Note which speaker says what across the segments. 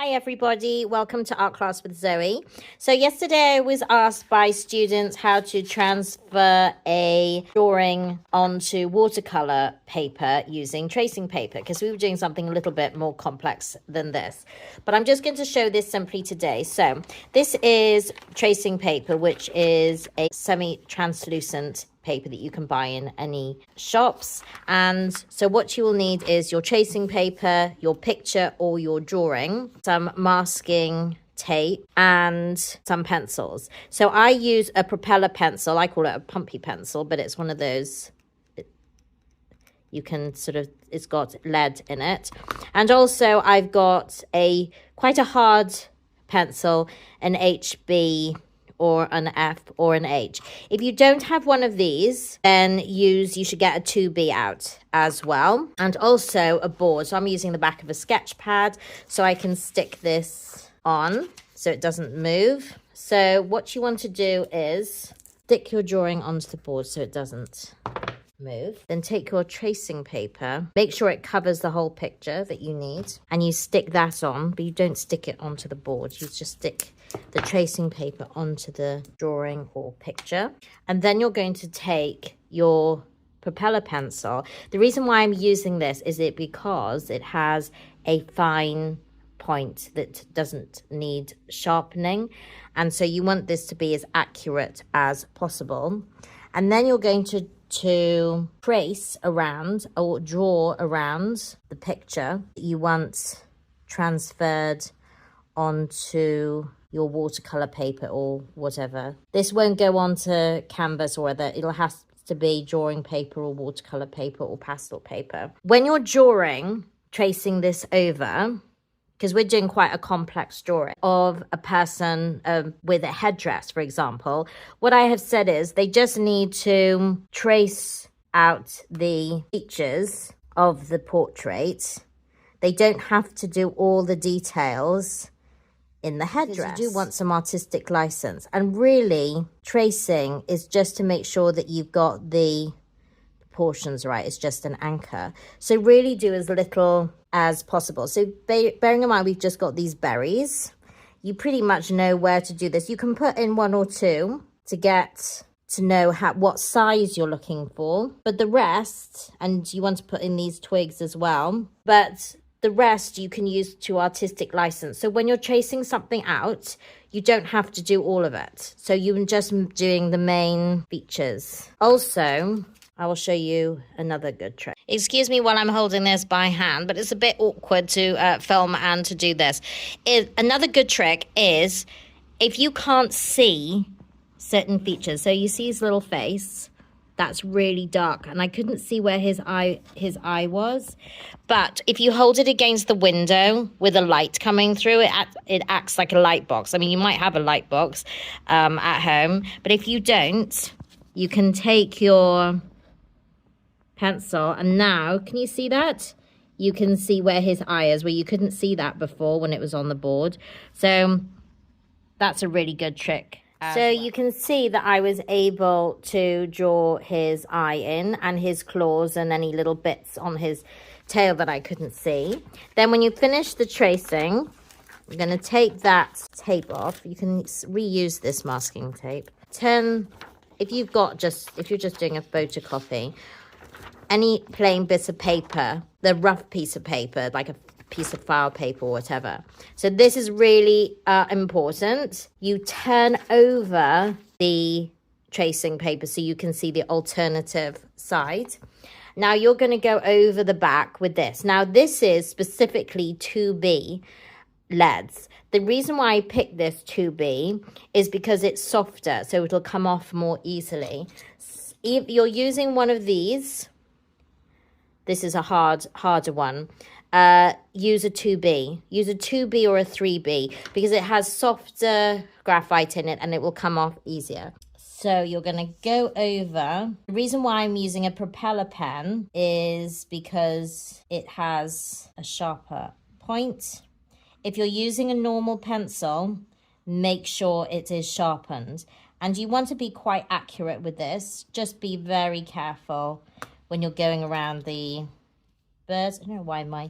Speaker 1: Hi everybody, welcome to Art Class with Zoe. So yesterday I was asked by students how to transfer a drawing onto watercolor paper using tracing paper, because we were doing something a little bit more complex than this. But I'm just going to show this simply today. So this is tracing paper, which is a semi-translucent paper that you can buy in any shops. And so what you will need is your tracing paper, your picture or your drawing, some masking tape and some pencils. So I use a propeller pencil. I call it a pumpy pencil, but it's one of those, you can sort of, it's got lead in it. And also I've got quite a hard pencil, an HB or an F or an H. If you don't have one of these, then you should get a 2B out as well. And also a board. So I'm using the back of a sketch pad so I can stick this on so it doesn't move. So what you want to do is stick your drawing onto the board so it doesn't move. Then take your tracing paper, make sure it covers the whole picture that you need, and you stick that on, but you don't stick it onto the board. You just stick the tracing paper onto the drawing or picture. And then you're going to take your propeller pencil. The reason why I'm using this is because it has a fine point that doesn't need sharpening, and so you want this to be as accurate as possible. And then you're going to trace around or draw around the picture that you want transferred onto your watercolor paper or whatever. This won't go onto canvas or other. It'll have to be drawing paper or watercolor paper or pastel paper. When you're drawing, tracing this over, because we're doing quite a complex drawing of a person with a headdress, for example, what I have said is they just need to trace out the features of the portrait. They don't have to do all the details in the headdress. You do want some artistic license. And really, tracing is just to make sure that you've got the proportions right. It's just an anchor. So really do as little as possible. So bearing in mind we've just got these berries, you pretty much know where to do this. You can put in one or two to get to know what size you're looking for, but the rest, and you want to put in these twigs as well, but the rest you can use to artistic license. So when you're tracing something out, you don't have to do all of it. So you're just doing the main features. Also, I will show you another good trick. Excuse me while I'm holding this by hand, but it's a bit awkward to film and to do this. Another good trick is if you can't see certain features. So you see his little face, that's really dark, and I couldn't see where his eye was. But if you hold it against the window with a light coming through, it acts like a light box. I mean, you might have a light box at home, but if you don't, you can take your pencil, and now can you see that? You can see where his eye is, where you couldn't see that before when it was on the board. So that's a really good trick. So you can see that I was able to draw his eye in and his claws and any little bits on his tail that I couldn't see. Then when you finish the tracing, I'm going to take that tape off. You can reuse this masking tape. If you're just doing a photocopy, any plain bits of paper, the rough piece of paper, like a piece of file paper or whatever. So this is really important. You turn over the tracing paper so you can see the alternative side. Now you're going to go over the back with this. Now this is specifically 2B leads. The reason why I picked this 2B is because it's softer, so it'll come off more easily. If you're using one of these, this is a harder one. Use a 2B. Use a 2B or a 3B because it has softer graphite in it and it will come off easier. So you're going to go over. The reason why I'm using a propeller pen is because it has a sharper point. If you're using a normal pencil, make sure it is sharpened. And you want to be quite accurate with this. Just be very careful when you're going around the birds. I don't know why my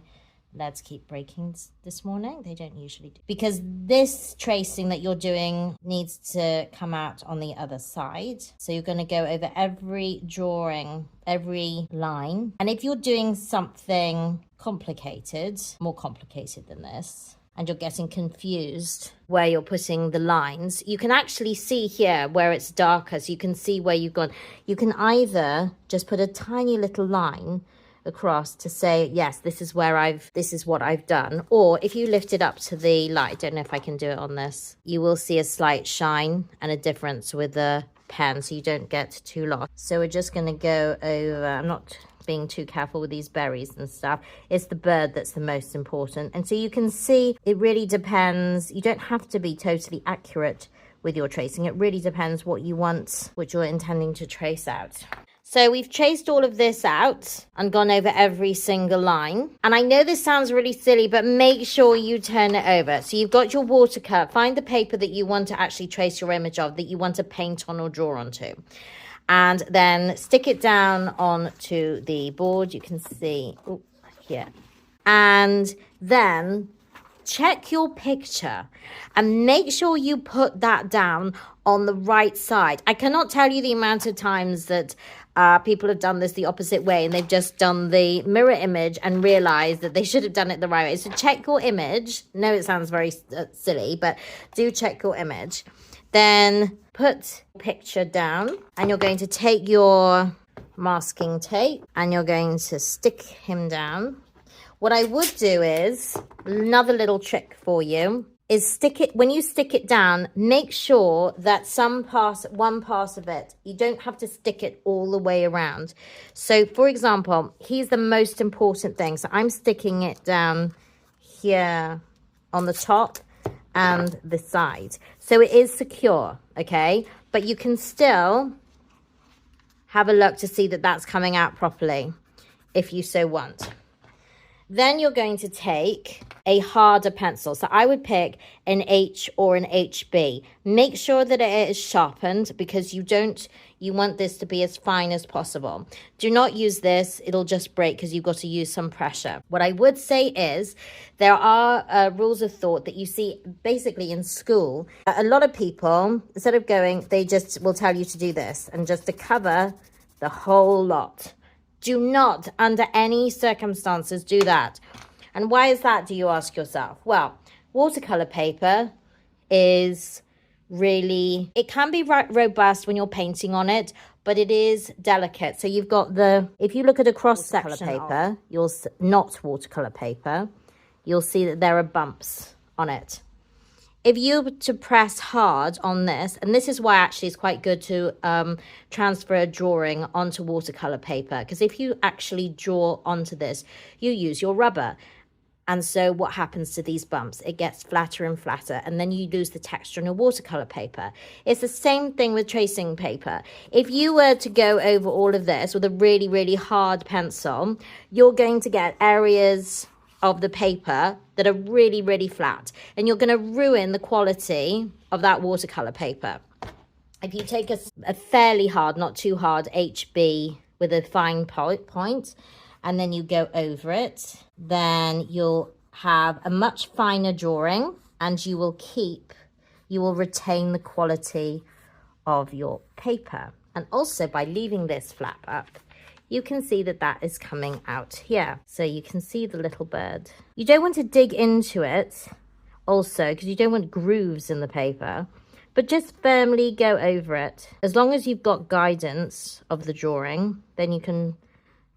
Speaker 1: Let's keep breaking this morning. They don't usually do. Because this tracing that you're doing needs to come out on the other side. So you're going to go over every drawing, every line. And if you're doing something complicated, more complicated than this, and you're getting confused where you're putting the lines, you can actually see here where it's darker. So you can see where you've gone. You can either just put a tiny little line across to say, yes, this is what I've done. Or if you lift it up to the light, I don't know if I can do it on this, you will see a slight shine and a difference with the pen, so you don't get too lost. So we're just going to go over, I'm not being too careful with these berries and stuff. It's the bird that's the most important. And so you can see it really depends. You don't have to be totally accurate with your tracing. It really depends what you want, what you're intending to trace out. So we've traced all of this out and gone over every single line. And I know this sounds really silly, but make sure you turn it over. So you've got your watercolor. Find the paper that you want to actually trace your image of, that you want to paint on or draw onto. And then stick it down onto the board. You can see here. And then check your picture and make sure you put that down on the right side. I cannot tell you the amount of times that people have done this the opposite way, and they've just done the mirror image and realized that they should have done it the right way. So check your image. No, it sounds very silly, but do check your image. Then put picture down, and you're going to take your masking tape and you're going to stick him down. What I would do is, another little trick for you, is stick it, when you stick it down, make sure that one part of it, you don't have to stick it all the way around. So for example, here's the most important thing. So I'm sticking it down here on the top and the side. So it is secure, okay? But you can still have a look to see that that's coming out properly if you so want. Then you're going to take a harder pencil. So I would pick an H or an HB. Make sure that it is sharpened, because you want this to be as fine as possible. Do not use this. It'll just break because you've got to use some pressure. What I would say is there are rules of thought that you see basically in school. A lot of people, instead of going, they just will tell you to do this and just to cover the whole lot. Do not, under any circumstances, do that. And why is that, do you ask yourself? Well, watercolor paper is really, it can be robust when you're painting on it, but it is delicate. So you've got if you look at a cross-section paper, not watercolor paper, you'll see that there are bumps on it. If you were to press hard on this, and this is why actually it's quite good to transfer a drawing onto watercolor paper, because if you actually draw onto this, you use your rubber. And so what happens to these bumps? It gets flatter and flatter, and then you lose the texture on your watercolor paper. It's the same thing with tracing paper. If you were to go over all of this with a really, really hard pencil, you're going to get areas of the paper that are really, really flat, and you're going to ruin the quality of that watercolor paper. If you take a fairly hard, not too hard, HB with a fine point, and then you go over it, then you'll have a much finer drawing, and you will retain the quality of your paper. And also by leaving this flap up, you can see that is coming out here. So you can see the little bird. You don't want to dig into it also, because you don't want grooves in the paper, but just firmly go over it. As long as you've got guidance of the drawing, then you can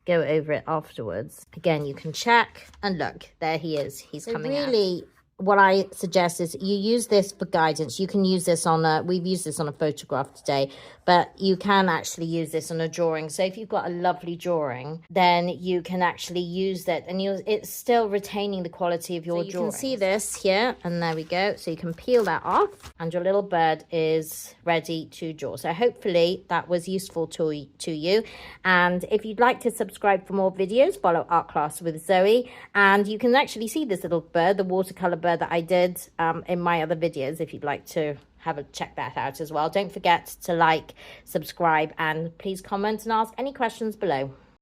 Speaker 1: go over it afterwards. Again, you can check, and look, there he is. He's coming out. Really, what I suggest is you use this for guidance. You can use this we've used this on a photograph today, but you can actually use this on a drawing. So if you've got a lovely drawing, then you can actually use that, and it's still retaining the quality of your drawing. You can see this here, and there we go. So you can peel that off, and your little bird is ready to draw. So hopefully that was useful to you. And if you'd like to subscribe for more videos, follow Art Class with Zoe, and you can actually see this little bird, the watercolor bird that I did in my other videos, if you'd like to check that out as well. Don't forget to like, subscribe, and please comment and ask any questions below.